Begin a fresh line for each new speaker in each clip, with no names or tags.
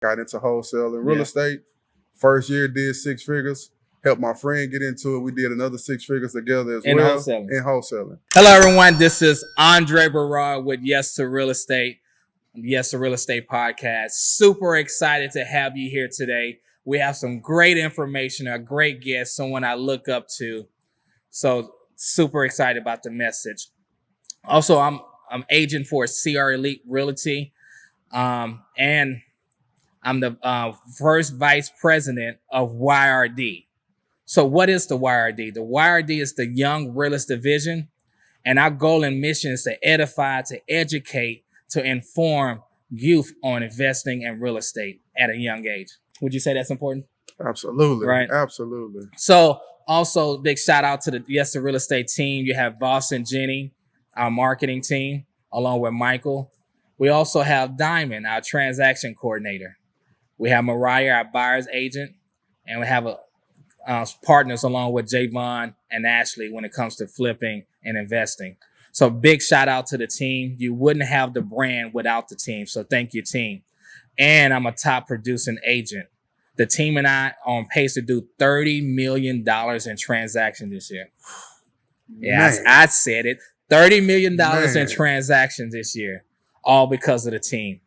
got into wholesale and real
Yeah.
estate. First year did 6 figures. Helped my friend get into it. We did another 6 figures together as
In
well.
wholesaling.
In wholesaling.
Hello, everyone. This is Andre Barard with Yes to Real Estate, Yes to Real Estate podcast. Super excited to have you here today. We have some great information, a great guest, someone I look up to. So super excited about the message. Also, I'm agent for CR Elite Realty, and I'm the first vice president of YRD. So what is the YRD? The YRD is the Young Realist Division, and our goal and mission is to edify, to educate, to inform youth on investing in real estate at a young age. Would you say that's important?
Absolutely.
Right.
Absolutely.
So also big shout out to the Yes to Real Estate team. You have Voss and Jenny, our marketing team, along with Michael. We also have Diamond, our transaction coordinator. We have Mariah, our buyer's agent, and we have partners along with Javon and Ashley when it comes to flipping and investing. So big shout out to the team. You wouldn't have the brand without the team. So thank you, team. And I'm a top producing agent. The team and I are on pace to do $30 million in transactions this year. Yeah, I said it. $30 million in transactions this year, all because of the team.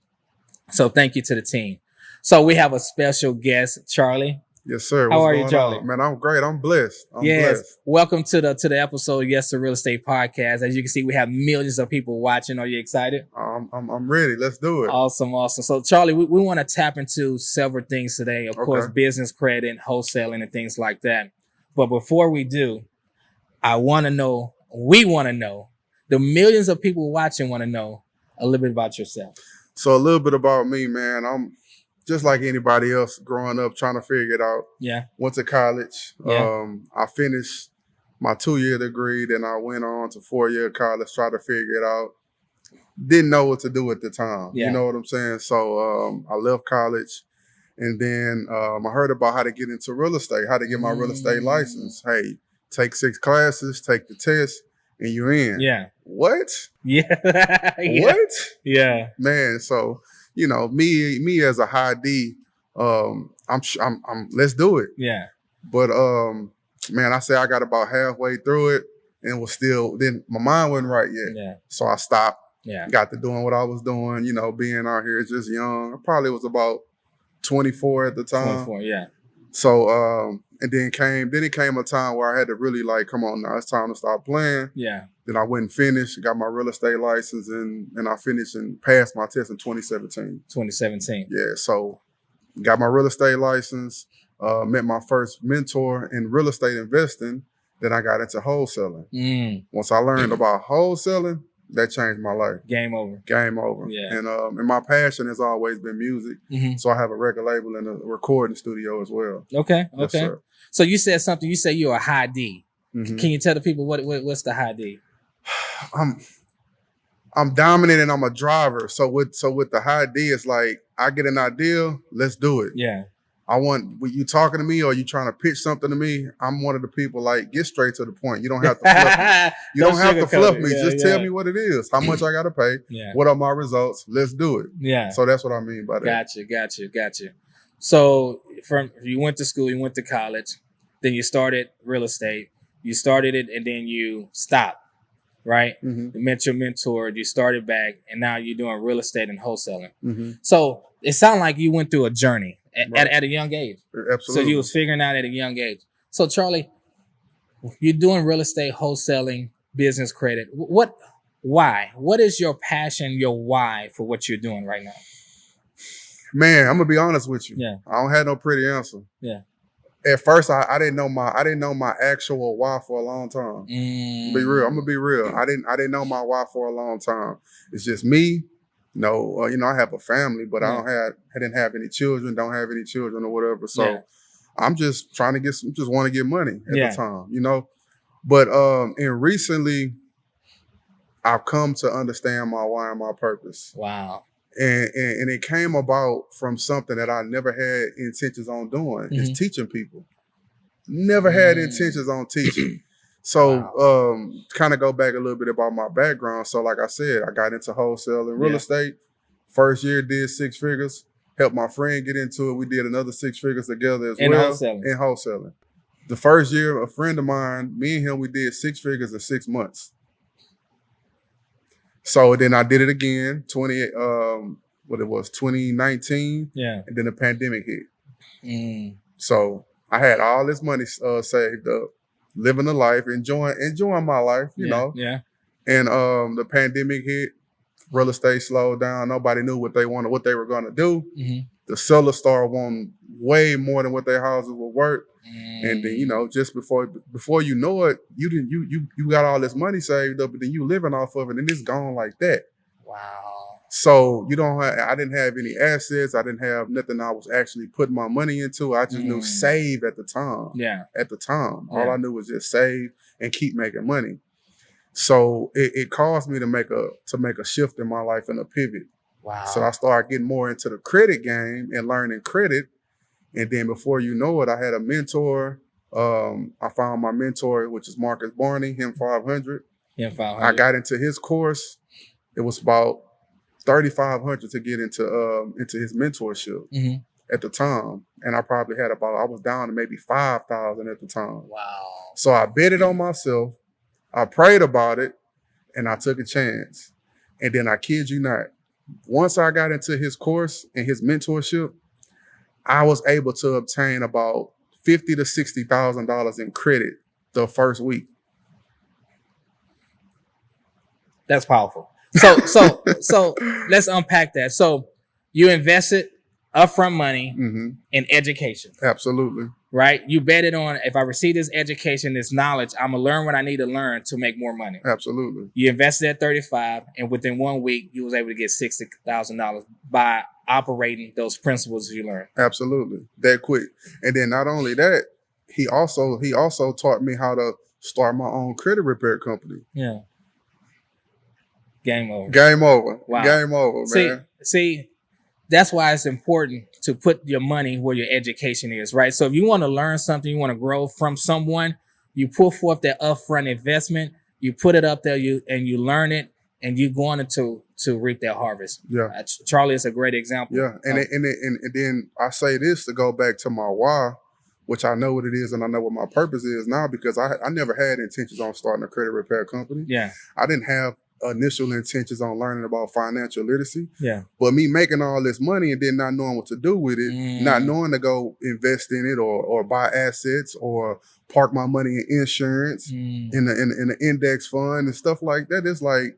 So thank you to the team. So we have a special guest, Charlie.
Yes, sir.
How are you, Charlie?
Man, I'm great. I'm blessed. I'm blessed.
Welcome to the episode, Yes to Real Estate podcast. As you can see, we have millions of people watching. Are you excited?
I'm ready. Let's do it.
Awesome. So, Charlie, we want to tap into several things today. Of course, business credit, wholesaling, and things like that. But before we do, we want to know, the millions of people watching want to know a little bit about yourself.
So a little bit about me, man. I'm just like anybody else growing up, trying to figure it out.
Yeah.
Went to college.
Yeah.
I finished my 2-year degree. Then I went on to 4-year college, tried to figure it out. Didn't know what to do at the time.
Yeah.
You know what I'm saying? So I left college. And then I heard about how to get into real estate, how to get my real estate license. Hey, take 6 classes, take the test, and you're in.
Yeah.
What?
Yeah.
What?
Yeah.
Man, so you know, me as a high D, I'm let's do it.
Yeah.
But man, I say I got about halfway through it and was still, then my mind wasn't right yet.
Yeah.
So I stopped.
Yeah.
Got to doing what I was doing, you know, being out here just young. I probably was about 24 at the time.
24, yeah.
So and then it came a time where I had to really like, come on now, it's time to stop playing.
Yeah.
Then I went and finished, got my real estate license, and I finished and passed my test in 2017.
2017.
Yeah, so got my real estate license, met my first mentor in real estate investing. Then I got into wholesaling. Once I learned about wholesaling, that changed my life.
Game over.
Game over.
Yeah.
And my passion has always been music.
Mm-hmm.
So I have a record label and a recording studio as well.
Okay.
Yes, sir.
So you said something. You say you're a high D.
Mm-hmm.
Can you tell the people what's the high D?
I'm dominant and I'm a driver. So with the high D, it's like I get an idea, let's do it.
Yeah.
When you talking to me or you trying to pitch something to me, I'm one of the people like get straight to the point. You don't have to fluff me. You don't have to fluff me. Just tell me what it is, how much I gotta pay, what are my results, let's do it.
Yeah.
So that's what I mean by that.
Gotcha. So you went to school, you went to college, then you started real estate. You started it and then you stopped, right?
Mm-hmm.
You met your mentor, you started back, and now you're doing real estate and wholesaling.
Mm-hmm.
So it sounded like you went through a journey
Right.
at a young age.
Absolutely.
So you was figuring out at a young age. So Charlie, you're doing real estate, wholesaling, business credit. Why? What is your passion, your why for what you're doing right now?
Man, I'm gonna be honest with you.
Yeah.
I don't have no pretty answer.
Yeah.
At first, I didn't know my actual why for a long time. Be real. I'm gonna be real. I didn't know my why for a long time. It's just me. No, you know, I have a family, but I didn't have any children. Don't have any children or whatever. So I'm just trying to just want to get money at the time, you know. But and recently, I've come to understand my why and my purpose.
Wow.
And it came about from something that I never had intentions on doing.
Mm-hmm.
Is teaching people. Never had intentions on teaching. So kind of go back a little bit about my background. So like I said, I got into wholesale and real estate. First year did 6 figures. Helped my friend get into it. We did another 6 figures together as
In
well.
wholesaling.
In wholesaling. The first year, a friend of mine, me and him, we did 6 figures in 6 months. So then I did it again, 2019.
Yeah.
And then the pandemic hit.
So
I had all this money saved up, living the life, enjoying my life, you know.
Yeah.
And the pandemic hit, real estate slowed down. Nobody knew what they wanted, what they were going to do. The sellers started wanting way more than what their houses were worth. And then, you know, just before you know it, you got all this money saved up, but then you living off of it, and it's gone like that.
Wow.
So I didn't have any assets. I didn't have nothing I was actually putting my money into. I just knew save at the time.
Yeah.
At the time. All I knew was just save and keep making money. So it caused me to make a shift in my life and a pivot.
Wow.
So I started getting more into the credit game and learning credit. And then before you know it, I had a mentor. I found my mentor, which is Marcus Barney, him 500.
Him 500.
I got into his course. It was about $3,500 to get into his mentorship at the time. And I probably had I was down to maybe 5,000 at the time.
Wow.
So I bet it on myself. I prayed about it and I took a chance. And then I kid you not, once I got into his course and his mentorship, I was able to obtain about $50,000 to $60,000 in credit the first week.
That's powerful. So let's unpack that. So you invested upfront money in education.
Absolutely.
Right? You betted on, if I receive this education, this knowledge, I'm gonna learn what I need to learn to make more money.
Absolutely.
You invested at 35, and within 1 week, you was able to get $60,000 by operating those principles you learned.
Absolutely. That quick. And then not only that, he also taught me how to start my own credit repair company.
Yeah. Game over.
Game over.
Wow.
Game over, man.
See, that's why it's important to put your money where your education is, right? So if you want to learn something, you want to grow from someone, you put forth that upfront investment, you put it up there, you learn it, and you're going to reap that harvest.
Yeah.
Charlie is a great example.
Yeah. And then I say this to go back to my why, which I know what it is and I know what my purpose is now, because I never had intentions on starting a credit repair company.
Yeah.
I didn't have initial intentions on learning about financial literacy.
Yeah.
But me making all this money and then not knowing what to do with it, not knowing to go invest in it or buy assets or park my money in insurance, in the index fund and stuff like that. It's like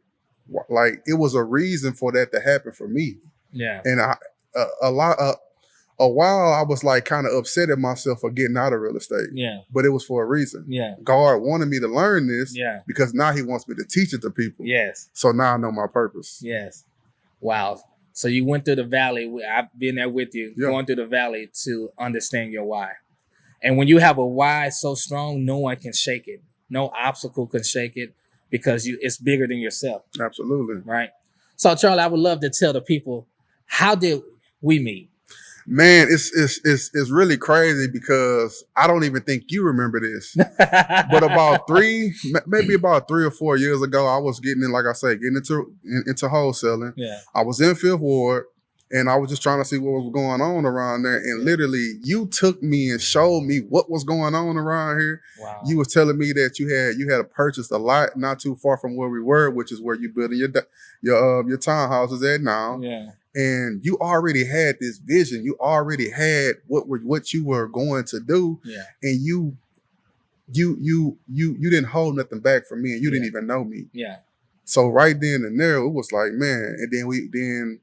it was a reason for that to happen for me.
Yeah.
And a while I was like kind of upset at myself for getting out of real estate.
Yeah.
But it was for a reason.
Yeah.
God wanted me to learn this.
Yeah.
Because now he wants me to teach it to people.
Yes.
So now I know my purpose.
Yes. Wow. So you went through the valley. I've been there with you, going through the valley to understand your why. And when you have a why so strong, no one can shake it. No obstacle can shake it because it's bigger than yourself.
Absolutely.
Right. So Charlie, I would love to tell the people, how did we meet?
Man, it's really crazy because I don't even think you remember this. But about 3 or 4 years ago, I was getting into wholesaling.
Yeah.
I was in Fifth Ward and I was just trying to see what was going on around there. And literally you took me and showed me what was going on around here.
Wow.
You was telling me that you had purchased a lot not too far from where we were, which is where you building your townhouses at now.
Yeah.
And you already had this vision. You already had what you were going to do.
Yeah. And
you didn't hold nothing back from me, and you didn't even know me.
Yeah.
So right then and there, it was like, man. And then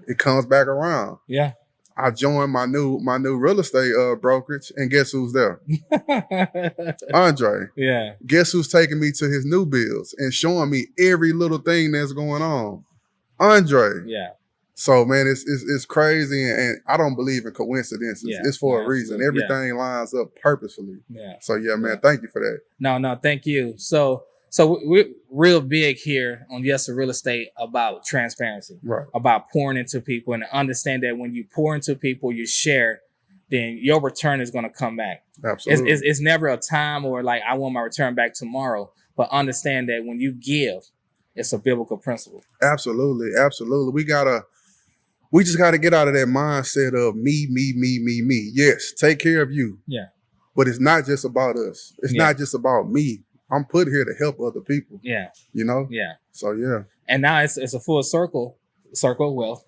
it comes back around.
Yeah.
I joined my new real estate brokerage, and guess who's there? Andre.
Yeah.
Guess who's taking me to his new bills and showing me every little thing that's going on? Andre.
Yeah.
So man, it's crazy, and I don't believe in coincidences.
Yeah,
it's for a reason. Everything lines up purposefully.
Yeah.
So yeah, man, thank you for that.
No, thank you. So we're real big here on Yes to Real Estate about transparency,
right? About
pouring into people, and understand that when you pour into people, you share, then your return is going to come back.
Absolutely.
It's never a time or like I want my return back tomorrow, but understand that when you give, it's a biblical principle.
Absolutely. We we just got to get out of that mindset of me, me, me, me, me. Yes, take care of you.
Yeah.
But it's not just about us. It's not just about me. I'm put here to help other people.
Yeah.
You know?
Yeah.
So yeah.
And now it's a full circle. Well,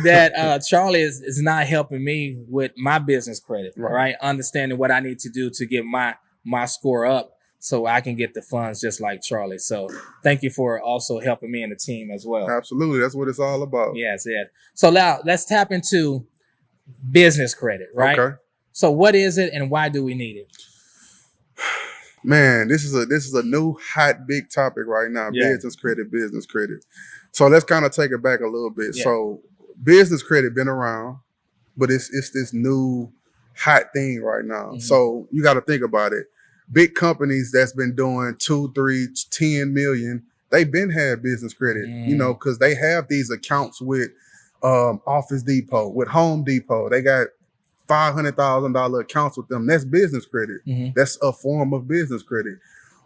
that Charlie is not helping me with my business credit, right? Understanding what I need to do to get my score up so I can get the funds just like Charlie. So thank you for also helping me and the team as well.
Absolutely. That's what it's all about.
Yes. So now let's tap into business credit, right? Okay. So what is it and why do we need it?
Man, this is a new hot big topic right now. Business credit. So let's kind of take it back a little bit. Yeah. So business credit been around, but it's this new hot thing right now. Mm-hmm. So you got to think about it. Big companies that's been doing 2, 3, 10 million, they've been had business credit, you know, because they have these accounts with Office Depot, with Home Depot. They got $500,000 accounts with them. That's business credit. Mm-hmm. That's a form of business credit.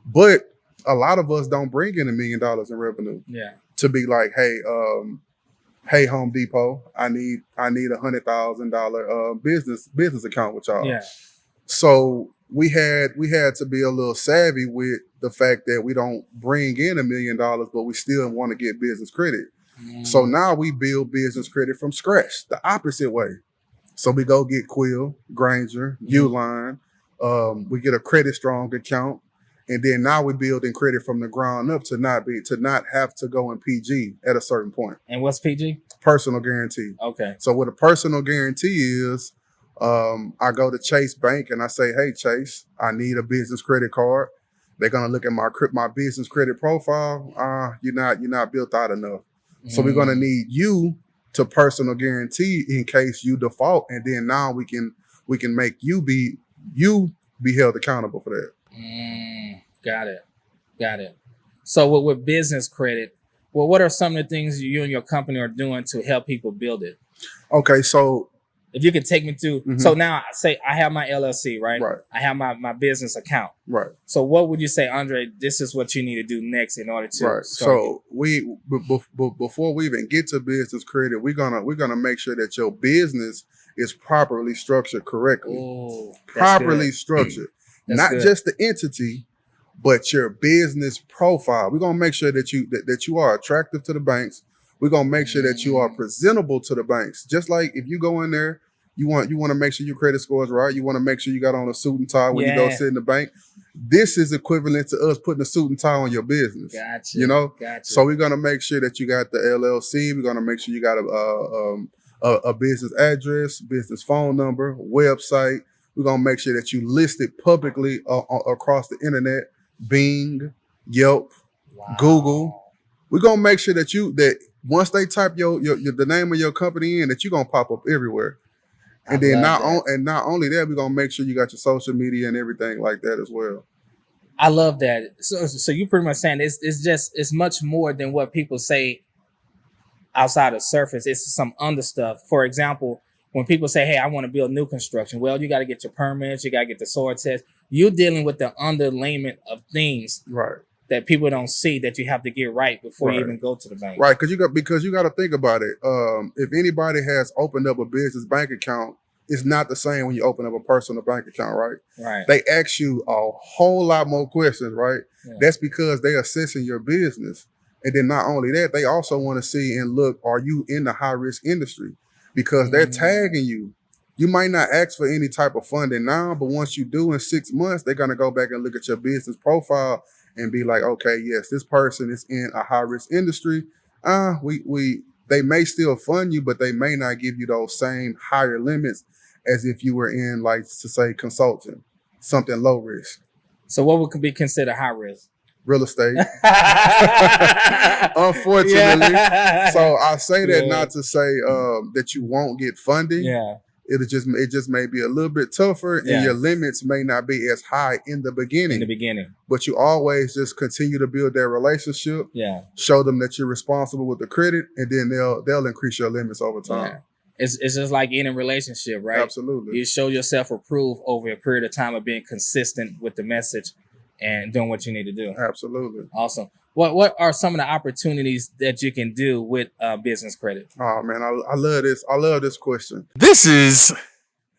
But a lot of us don't bring in $1 million in revenue. Yeah. To be like, hey, Home Depot, I need $100,000 business account with y'all. Yeah. So we had to be a little savvy with the fact that we don't bring in $1 million, but we still want to get business credit. So now we build business credit from scratch, the opposite way. So we go get Quill, Granger, Uline. We get a Credit Strong account, and then now we're building credit from the ground up to not have to go in PG at a certain point.
And what's PG?
Personal guarantee. Okay. So what a personal guarantee is, I go to Chase Bank and I say, "Hey Chase, I need a business credit card." They're gonna look at my business credit profile. You're not built out enough. So we're gonna need you to personal guarantee in case you default, and then now we can make you be held accountable for that.
Got it. So with business credit, well, what are some of the things you and your company are doing to help people build it?
Okay, so
if you could take me through, so now say I have my LLC, right? Right. I have my business account. Right. So what would you say, Andre, this is what you need to do next in order to
So before we even get to business credit, we're gonna make sure that your business is properly structured correctly. Ooh, properly structured. Not just the entity, but your business profile. We're gonna make sure that you are attractive to the banks. We're gonna make sure that you are presentable to the banks. Just like if you go in there, you want to make sure your credit score is right. You want to make sure you got on a suit and tie when you go sit in the bank. This is equivalent to us putting a suit and tie on your business. Gotcha. You know? Gotcha. So we're gonna make sure that you got the LLC. We're gonna make sure you got a business address, business phone number, website. We're gonna make sure that you list it publicly across the internet, Bing, Yelp, Google. We're gonna make sure that once they type the name of your company in, that you're gonna pop up everywhere. And then not only that, we're gonna make sure you got your social media and everything like that as well.
I love that. So you pretty much saying it's much more than what people say outside the surface. It's some under stuff. For example, when people say, "Hey, I want to build new construction," well, you got to get your permits, you got to get the soil test. You're dealing with the underlayment of things, right, that people don't see that you have to get right before you even go to the bank.
Right, because you got to think about it. If anybody has opened up a business bank account, it's not the same when you open up a personal bank account, right? Right. They ask you a whole lot more questions, right? Yeah. That's because they're assessing your business. And then not only that, they also want to see and look, are you in the high risk industry? Because they're tagging you. You might not ask for any type of funding now, but once you do in 6 months, they're going to go back and look at your business profile and be like, okay, yes, this person is in a high risk industry. They may still fund you, but they may not give you those same higher limits as if you were in, like, to say, consulting, something low risk.
So what would be considered high risk?
Real estate. Unfortunately. Yeah. So I say that not to say that you won't get funding. Yeah. It just may be a little bit tougher, and your limits may not be as high in the beginning. But you always just continue to build that relationship. Yeah. Show them that you're responsible with the credit, and then they'll increase your limits over time.
Yeah. It's just like any relationship, right?
Absolutely.
You show yourself approved over a period of time of being consistent with the message and doing what you need to do.
Absolutely.
Awesome. What are some of the opportunities that you can do with business credit?
Oh man, I love this. I love this question.
This is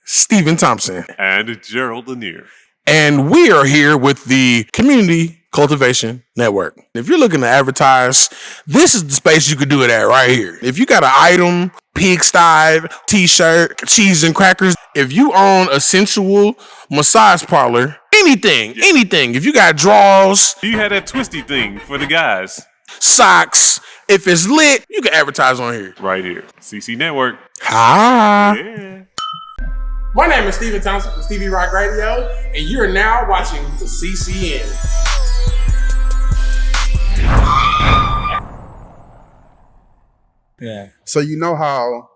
Stephen Thompson.
And Gerald Lanier.
And we are here with the Community Cultivation Network. If you're looking to advertise, this is the space you could do it at right here. If you got an item, pigsty, t-shirt, cheese and crackers, if you own a sensual massage parlor, anything. If you got drawers,
You had that twisty thing for the guys
socks, if it's lit, you can advertise on here.
right here. CC Network.
Hi.
Yeah.
My name is Stephen Thompson from Stevie Rock Radio, and you're now watching the CCN.
Yeah.
So you know how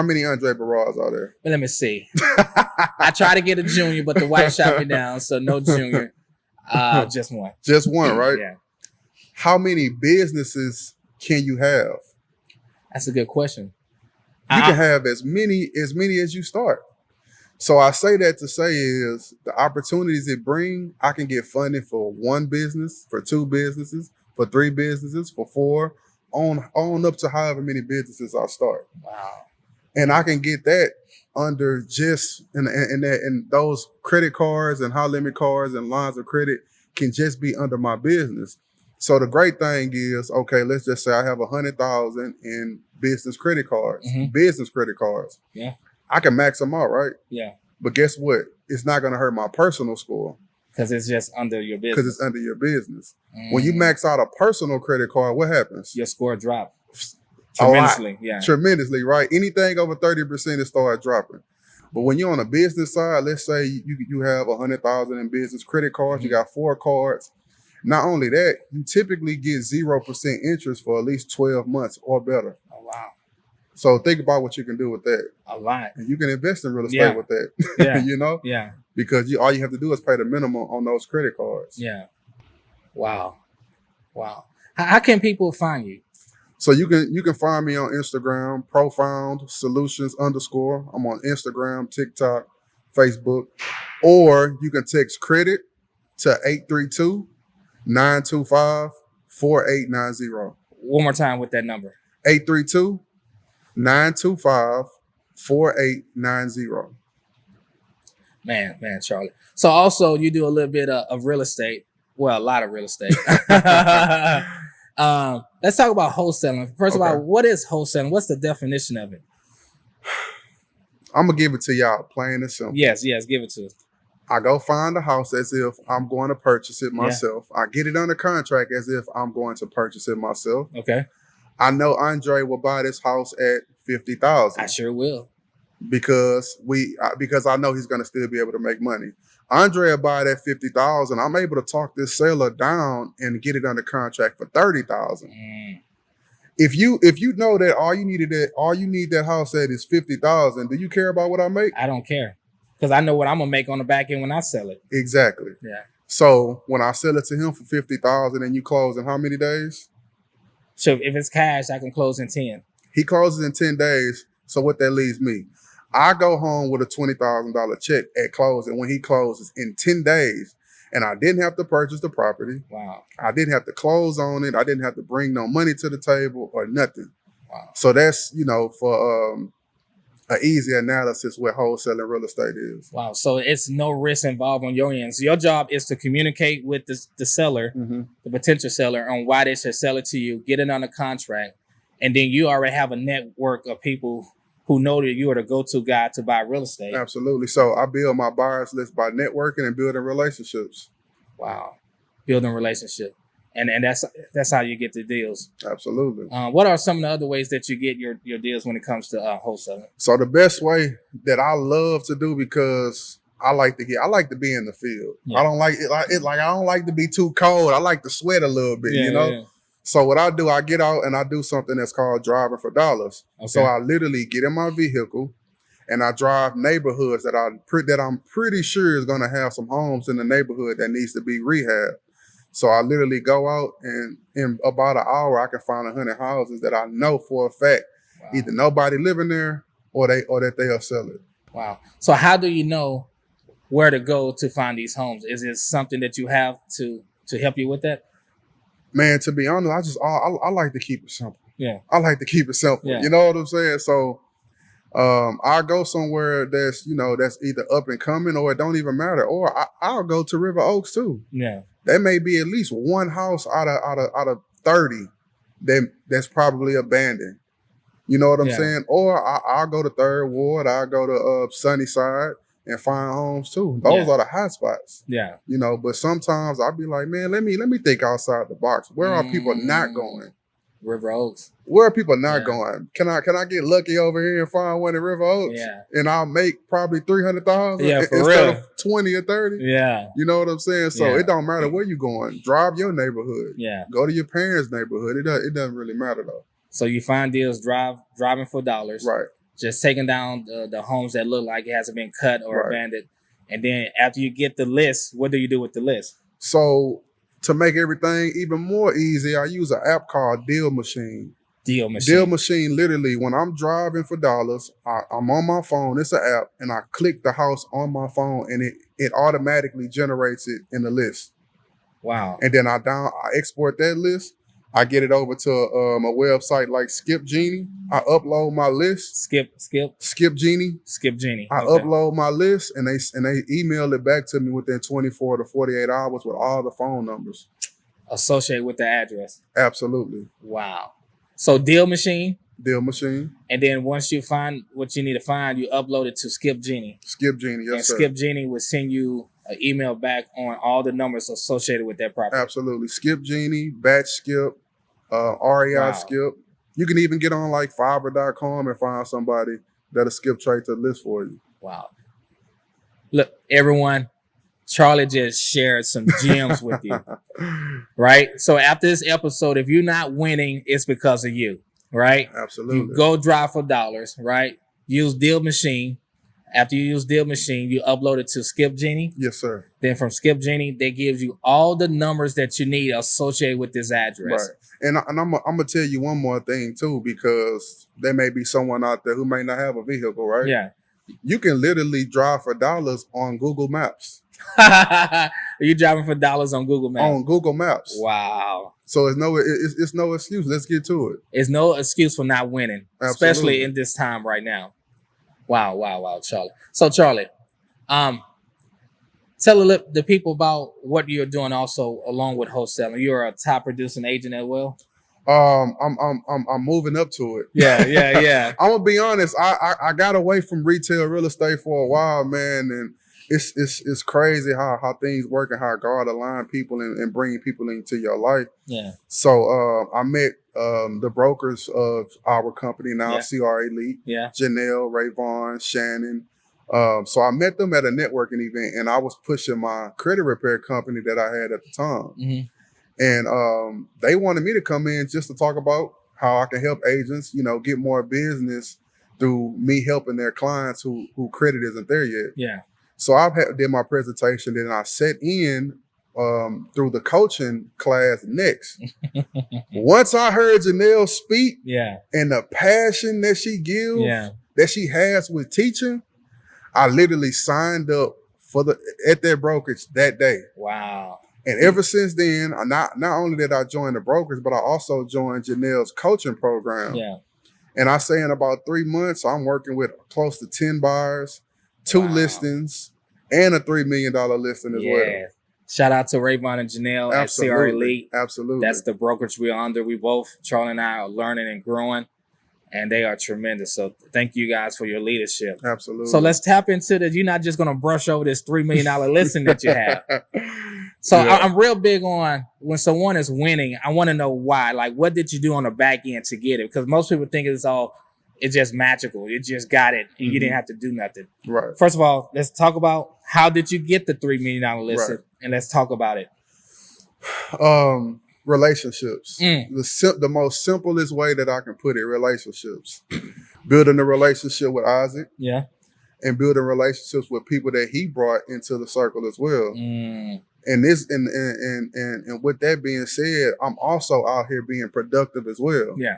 many Andre Barras are there?
But let me see. I try to get a junior, but the wife shot me down, so no junior. Just one.
Just one, right?
Yeah.
How many businesses can you have?
That's a good question.
You can have as many as you start. So I say that to say is the opportunities it bring, I can get funding for one business, for two businesses, for three businesses, for four, on up to however many businesses I start.
Wow.
And I can get that under just and those credit cards and high limit cards and lines of credit can just be under my business. So the great thing is, okay, let's just say I have 100,000 in business credit cards, business credit cards.
Yeah.
I can max them out, right?
Yeah.
But guess what? It's not going to hurt my personal score
Because it's just under your business.
because it's under your business. When you max out a personal credit card, what happens?
Your score drop
A lot.
tremendously. Yeah.
Tremendously, right? Anything over 30% it start dropping. But when you're on a business side, let's say you have 100,000 in business credit cards, you got 4 cards. Not only that, you typically get 0% interest for at least 12 months or better.
Oh, wow.
So think about what you can do with that.
A lot.
And you can invest in real estate
Yeah.
with that.
Yeah.
You know?
Yeah.
Because all you have to do is pay the minimum on those credit cards.
Yeah. Wow. Wow. How can people find you?
So you can find me on Instagram, Profound Solutions _. I'm on Instagram, TikTok, Facebook, or you can text credit to 832-925-4890.
One more time with that number.
832-925-4890.
Man, Charlie. So also you do a little bit of real estate. Well, a lot of real estate. Let's talk about wholesaling. First of all, what is wholesaling? What's the definition of it?
I'm going to give it to y'all plain and simple.
Yes, give it to us.
I go find a house as if I'm going to purchase it myself. I get it under contract as if I'm going to purchase it myself.
Okay.
I know Andre will buy this house at $50,000.
I sure will.
Because I know he's going to still be able to make money. Andre will buy it at $50,000. I'm able to talk this seller down and get it under contract for $30,000. If you know that all you need that house at is $50,000, do you care about what I make?
I don't care. Because I know what I'm gonna make on the back end when I sell it.
Exactly.
Yeah.
So when I sell it to him for $50,000 and you close in how many days?
So if it's cash, I can close in 10.
He closes in 10 days. So what that leaves me? I go home with a $20,000 check at closing when he closes in 10 days. And I didn't have to purchase the property.
Wow.
I didn't have to close on it. I didn't have to bring no money to the table or nothing.
Wow.
So that's, for an easy analysis what wholesaling real estate is.
Wow. So it's no risk involved on your end. So your job is to communicate with the seller, the potential seller, on why they should sell it to you, get it under contract, and then you already have a network of people who know that you are the go-to guy to buy real estate.
Absolutely. So I build my buyers list by networking and building relationships.
Wow. Building relationship. And that's how you get the deals.
Absolutely.
What are some of the other ways that you get your deals when it comes to wholesaling?
So the best way that I love to do, because I like to be in the field.
Yeah.
I don't like it. I don't like to be too cold. I like to sweat a little bit,
Yeah.
So what I do, I get out and I do something that's called driving for dollars.
Okay.
So I literally get in my vehicle and I drive neighborhoods that I'm pretty sure is going to have some homes in the neighborhood that needs to be rehabbed. So I literally go out and in about an hour, I can find 100 houses that I know for a fact either nobody living there or that they'll sell it.
Wow. So how do you know where to go to find these homes? Is it something that you have to help you with that?
Man, to be honest, I like to keep it simple.
Yeah.
I like to keep it simple.
Yeah.
You know what I'm saying? So I go somewhere that's that's either up and coming or it don't even matter. Or I'll go to River Oaks too.
Yeah.
There may be at least one house out of 30 that's probably abandoned. You know what I'm saying? Or I'll go to Third Ward. I'll go to Sunnyside and find homes too. Those are the hot spots.
Yeah.
But sometimes I'll be like, man, let me think outside the box. Where are people not going?
River Oaks.
Where are people not going? Can I get lucky over here and find one in River Oaks?
Yeah.
And I'll make probably 300,000
for
instead
real.
of 20 or 30.
Yeah.
You know what I'm saying? So it don't matter where you going. Drive your neighborhood.
Yeah.
Go to your parents' neighborhood. It doesn't really matter though.
So you find deals driving for dollars.
Right.
Just taking down the homes that look like it hasn't been cut or abandoned. And then after you get the list, what do you do with the list?
So to make everything even more easy, I use an app called Deal Machine.
Deal Machine.
Deal Machine, literally, when I'm driving for dollars, I'm on my phone. It's an app, and I click the house on my phone, and it automatically generates it in the list.
Wow.
And then I export that list. I get it over to a website like Skip Genie. I upload my list.
Skip
Genie.
Skip Genie.
I upload my list, and they email it back to me within 24 to 48 hours with all the phone numbers
associated with the address.
Absolutely.
Wow. So Deal Machine.
Deal Machine.
And then once you find what you need to find, you upload it to Skip Genie.
Skip Genie, yes, sir.
Skip Genie will send you an email back on all the numbers associated with that property.
Absolutely. Skip Genie, Batch Skip, REI Skip. You can even get on like Fiverr.com and find somebody that'll skip trade to the list for you.
Wow. Look, everyone, Charlie just shared some gems with you, right? So after this episode, if you're not winning, it's because of you, right?
Absolutely.
You go drive for dollars, right? Use Deal Machine. After you use Deal Machine, you upload it to Skip Genie.
Yes, sir.
Then from Skip Genie, they gives you all the numbers that you need associated with this address.
Right. And I'm gonna tell you one more thing too, because there may be someone out there who may not have a vehicle, right?
Yeah.
You can literally drive for dollars on Google Maps.
Are you driving for dollars on Google Maps?
On Google Maps.
Wow.
So it's no excuse. Let's get to it.
It's no excuse for not winning,
Absolutely.
Especially in this time right now. Wow, Charlie. So Charlie, tell the people about what you're doing also along with wholesaling. You're a top producing agent as well.
I'm moving up to it.
Yeah.
I'm gonna be honest. I got away from retail real estate for a while, man, and it's crazy how things work and how God align people and bringing people into your life.
Yeah.
So I met the brokers of our company now, CR Elite.
Yeah.
Janelle, Rayvon, Shannon. So I met them at a networking event, and I was pushing my credit repair company that I had at the time.
Mm-hmm.
And they wanted me to come in just to talk about how I can help agents, get more business through me helping their clients who credit isn't there yet.
Yeah.
So I did my presentation, then I set in through the coaching class next. Once I heard Janelle speak, and the passion that she gives, that she has with teaching, I literally signed up at their brokerage that day.
Wow.
And ever since then, not only did I join the brokers, but I also joined Janelle's coaching program.
Yeah.
And I say in about 3 months, I'm working with close to 10 buyers, 2 listings, and a $3 million listing as well.
Shout out to Rayvon and Janelle at CR Elite.
Absolutely.
That's the brokerage we're under. We both, Charlie and I, are learning and growing, and they are tremendous. So thank you guys for your leadership.
Absolutely.
So let's tap into this. You're not just going to brush over this $3 million listing that you have. So I'm real big on when someone is winning, I want to know why. Like, what did you do on the back end to get it? Because most people think it's just magical. You just got it and you didn't have to do nothing.
Right.
First of all, let's talk about how did you get the $3 million listing, and let's talk about it.
Relationships. The most simplest way that I can put it, relationships. Building a relationship with Isaac.
Yeah.
And building relationships with people that he brought into the circle as well. And with that being said, I'm also out here being productive as well.
Yeah.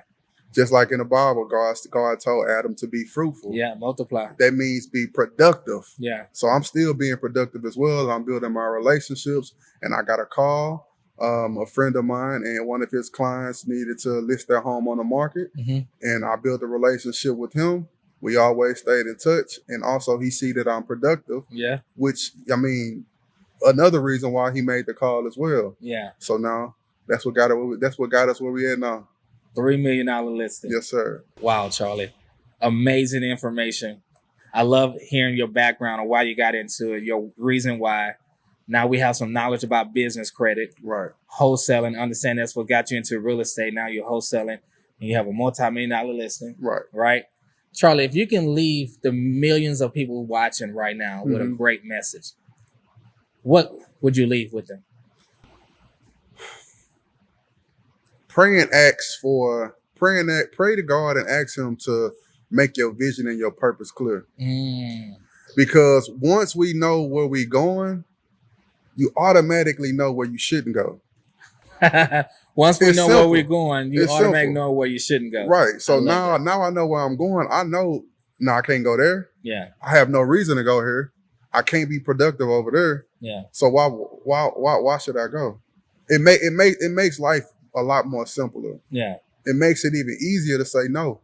Just like in the Bible, God told Adam to be fruitful.
Yeah, multiply.
That means be productive.
Yeah.
So I'm still being productive as well. I'm building my relationships, and I got a call A friend of mine and one of his clients needed to list their home on the market, and I built a relationship with him. We always stayed in touch, and also he see that I'm productive.
Yeah.
Which, I mean, another reason why he made the call as well.
Yeah.
So now that's what got us where we at now.
$3 million listing.
Yes, sir.
Wow, Charlie. Amazing information. I love hearing your background and why you got into it, your reason why. Now we have some knowledge about business credit,
Right.
wholesaling. Understand that's what got you into real estate. Now you're wholesaling and you have a multi-million-dollar listing.
Right.
Right. Charlie, if you can leave the millions of people watching right now with a great message, what would you leave with them?
Pray to God and ask him to make your vision and your purpose clear. Because once we know where we're going, you automatically know where you shouldn't go.
Once we
It's
know
simple.
where we're going, you
It's
automatically
simple.
know where you shouldn't go.
Right. So
I love
now I know where I'm going. I know I can't go there.
Yeah.
I have no reason to go here. I can't be productive over there.
Yeah.
So why should I go? It makes life a lot more simpler.
Yeah.
It makes it even easier to say no.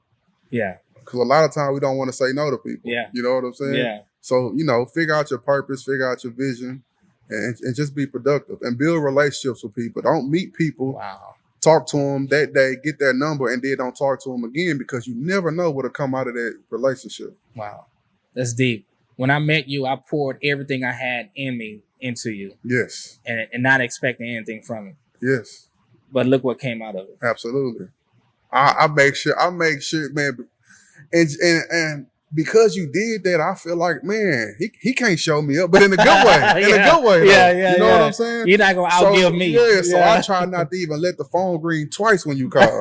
Yeah.
Because a lot of times we don't want to say no to people.
Yeah.
You know what I'm saying?
Yeah.
So, figure out your purpose, figure out your vision, and just be productive and build relationships with people. Don't meet people,
Wow.
talk to them that day, get their number, and then don't talk to them again because you never know what'll come out of that relationship.
Wow. That's deep. When I met you, I poured everything I had in me into you.
Yes.
And not expecting anything from it.
Yes.
But look what came out of it.
Absolutely. I make sure, man, and because you did that, I feel like, man, he can't show me up, but in a good way. In a good way, though.
Yeah.
You know what I'm saying?
You're not gonna outgive me.
Yeah, so I try not to even let the phone ring twice when you call.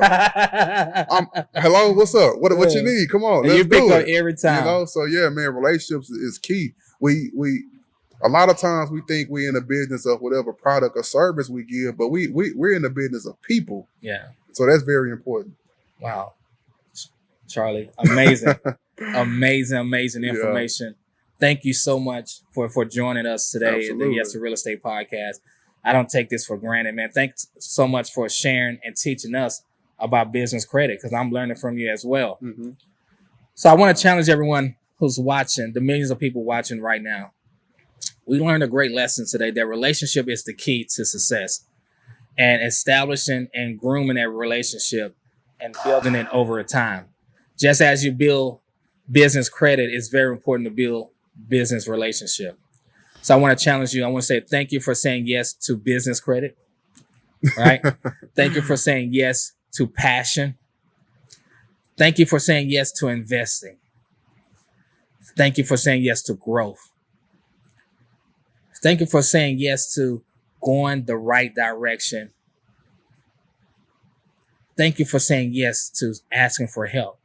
Hello, what's up? What you need? Come on, let's
you pick
do
up
it.
every time.
So yeah, man, relationships is key. We a lot of times we think we're in the business of whatever product or service we give, but we're in the business of people.
Yeah.
So that's very important.
Wow. Charlie, amazing. amazing information. Thank you so much for joining us today at the Yes to Real Estate podcast. I don't take this for granted, man. Thanks so much for sharing and teaching us about business credit because I'm learning from you as well. So I want to challenge everyone who's watching, the millions of people watching right now. We learned a great lesson today that relationship is the key to success, and establishing and grooming that relationship and building it over time. Just as you build business credit, it's very important to build business relationship. So I want to challenge you. I want to say thank you for saying yes to business credit, right? Thank you for saying yes to passion. Thank you for saying yes to investing. Thank you for saying yes to growth. Thank you for saying yes to going the right direction. Thank you for saying yes to asking for help.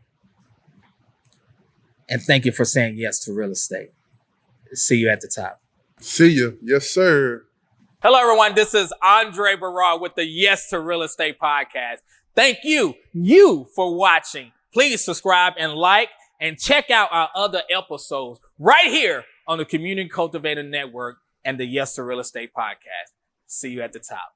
And thank you for saying yes to real estate. See you at the top.
See you. Yes, sir.
Hello, everyone. This is Andre Barra with the Yes to Real Estate podcast. Thank you for watching. Please subscribe and like and check out our other episodes right here on the Community Cultivator Network and the Yes to Real Estate podcast. See you at the top.